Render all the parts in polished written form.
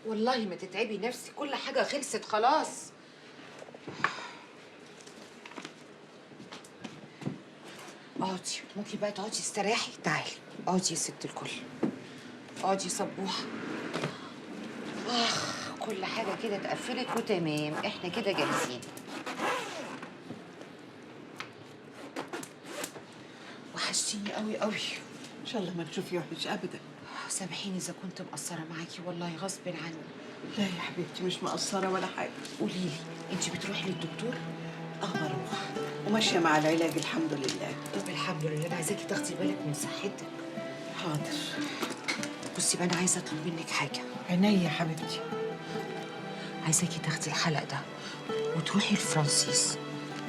والله ما تتعبي نفسك، كل حاجه خلصت خلاص. اقعدي، ممكن بقى تقعدي تستريحي؟ تعالي اقعدي يا ست الكل، اقعدي يا صبوحه. كل حاجه كده اتقفلت وتمام، احنا كده جاهزين. وحشتيني قوي قوي. ان شاء الله ما تشوفي وحش ابدا. سامحيني اذا كنت مقصره معاكي، والله غصب عني. لا يا حبيبتي مش مقصره ولا حاجه. قولي لي، انت بتروحي للدكتور؟ بروح وماشيه مع العلاج الحمد لله. طب الحمد لله. انا عايزاكي تاخدي بالك من صحتك. حاضر. بصي بقى، انا عايزه اطلب منك حاجه. عينيا يا حبيبتي. عايزاكي تاخدي الحلق ده وتروحي لفرانسيس،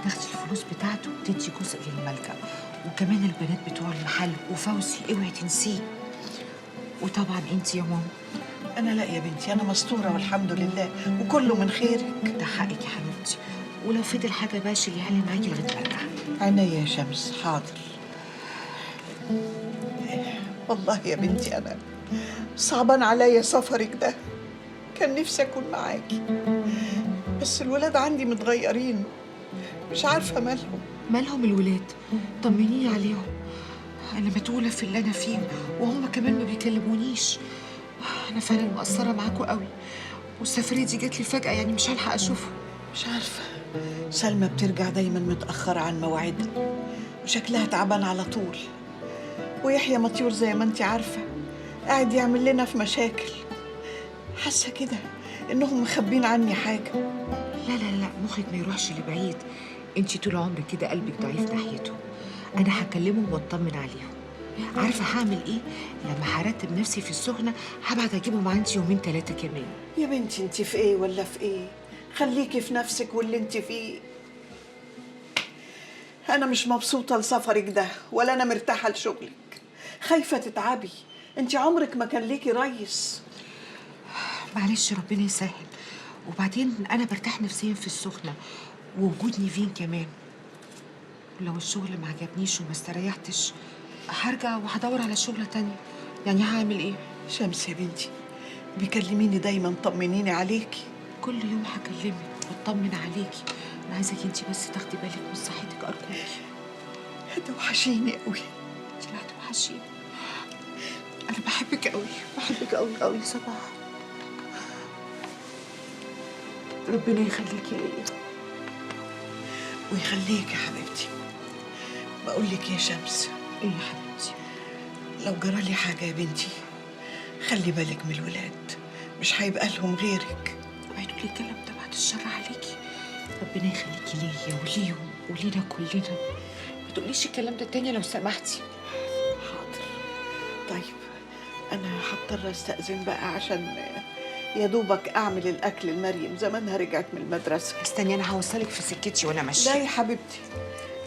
تاخدي الفلوس بتاعته وتدي جزء للملجأ، وكمان البنات بتوع المحل وفوزي اوعي تنسيه، وطبعا انت يا ماما. انا لا يا بنتي، انا مستوره والحمد لله وكله من خيرك. ده حقك يا حبيبتي، ولو فضل حاجه بقى شيليها لي معاكي لغايه ما ارجع. عينيا يا شمس حاضر. والله يا بنتي انا صعبان عليا سفرك ده، كان نفسي اكون معاكي بس الولاد عندي متغيرين، مش عارفه مالهم. مالهم الولاد؟ طمنيني عليهم، انا متولة في اللي انا فيه وهم كمان ما بيكلمونيش. انا فعلا مقصره معاكوا قوي، والسفريه دي جات لي فجاه، يعني مش هلحق اشوفهم. مش عارفه، سلمى بترجع دايما متاخره عن مواعيدها وشكلها تعبان على طول، ويحيى مطيور زي ما انت عارفه قاعد يعمل لنا في مشاكل. حاسه كده انهم مخبين عني حاجه. لا لا لا، مخك ما يروحش لبعيد، انتي طول عمرك كده قلبك ضعيف ناحيته. انا هكلمهم واطمن عليهم. عارفه هعمل ايه؟ لما هرتب نفسي في السخنه هبعت اجيبهم عندي يومين 3 كمان. يا بنتي انت في ايه ولا في ايه؟ خليكي في نفسك واللي انت فيه. انا مش مبسوطه لسفرك ده ولا انا مرتاحه لشغلك، خايفه تتعبي، انت عمرك ما كان ليكي ريس. معلش ربنا يسهل، وبعدين انا برتاح نفسيا في السخنه ووجود نيفين كمان. لو الشغل ما عجبنيش وما استريحتش هرجع وهدور على شغله تانية، يعني هعمل ايه؟ شمس يا بنتي بيكلميني دايما طمنيني عليكي. كل يوم هكلمك واطمن عليكي. انا عايزاكي انتي بس تاخدي بالك من صحتك ارجوكي. هتوحشيني قوي. انتي اللي هتوحشيني. انا بحبك قوي، بحبك قوي قوي يا صباح. ربنا يخليكي ليا ويخليك يا حبيبتي. بقول لك يا شمس، ايه يا حبيبتي؟ لو جرالي حاجه يا بنتي خلي بالك من الولاد، مش هيبقى لهم غيرك. اوعي تقولي الكلام ده، بعد الشر عليكي. ربنا يخليكي ليا وليهم ولينا كلنا. ما تقوليش الكلام ده تاني لو سمحتي. حاضر. طيب انا هضطر استأذن بقى عشان يا دوبك اعمل الاكل لمريم، زمانها رجعت من المدرسه. استني انا هوصلك في سكتي وانا ماشيه. لا يا حبيبتي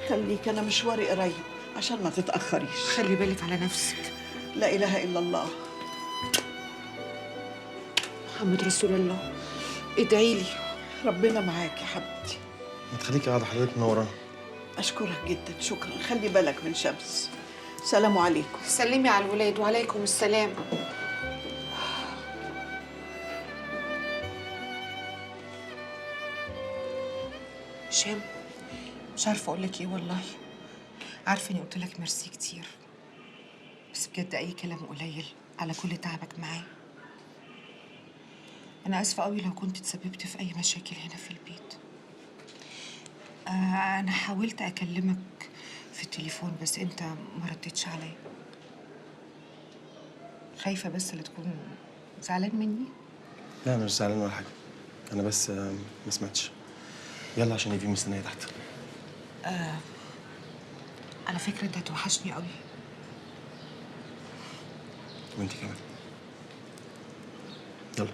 خليك، انا مشواري قريب عشان ما تتاخريش. خلي بالك على نفسك. لا اله الا الله محمد رسول الله، ادعي لي. ربنا معاك يا حبيبتي. ما تخليكي قاعده حضرتك منورانا. اشكرك جدا، شكرا. خلي بالك من شمس. سلام عليكم. سلمي على الولاد. وعليكم السلام. هشام، مش عارفه اقول لك ايه والله. عارفه اني قلت لك ميرسي كتير، بس بجد اي كلام قليل على كل تعبك معايا. انا اسفه قوي لو كنت تسببت في اي مشاكل هنا في البيت. انا حاولت اكلمك في التليفون بس انت ما ردتش عليا. خايفه بس لا تكون زعلان مني. لا انا مش زعلان ولا حاجه، انا بس ما سمعتش. يلا عشان يفي مستنيه تحت. على فكره انت هتوحشني قوي. وانت كمان. يلا.